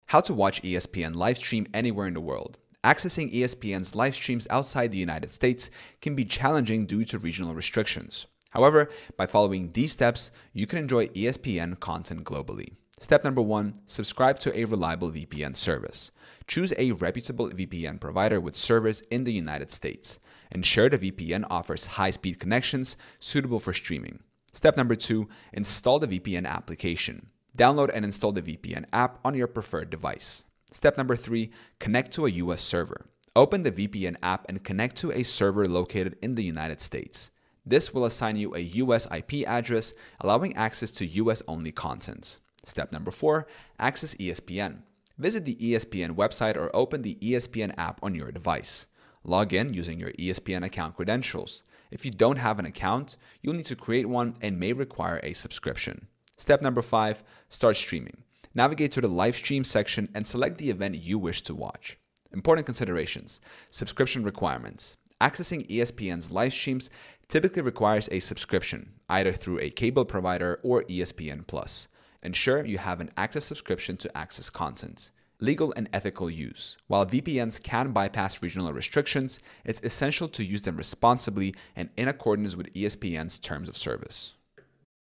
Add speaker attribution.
Speaker 1: How to watch ESPN live stream anywhere in the world. Accessing ESPN's live streams outside the United States can be challenging due to regional restrictions. However, by following these steps, you can enjoy ESPN content globally. Step number 1, subscribe to a reliable VPN service. Choose a reputable VPN provider with servers in the United States. Ensure the VPN offers high-speed connections suitable for streaming. Step number 2, install the VPN application. Download and install the VPN app on your preferred device. Step number 3, connect to a US server. Open the VPN app and connect to a server located in the United States. This will assign you a US IP address, allowing access to US-only content. Step number 4, access ESPN. Visit the ESPN website or open the ESPN app on your device. Log in using your ESPN account credentials. If you don't have an account, you'll need to create one and may require a subscription. Step number 5, start streaming. Navigate to the live stream section and select the event you wish to watch. Important considerations: subscription requirements. Accessing ESPN's live streams typically requires a subscription, either through a cable provider or ESPN Plus. Ensure you have an active subscription to access content. Legal and ethical use. While VPNs can bypass regional restrictions, it's essential to use them responsibly and in accordance with ESPN's terms of service.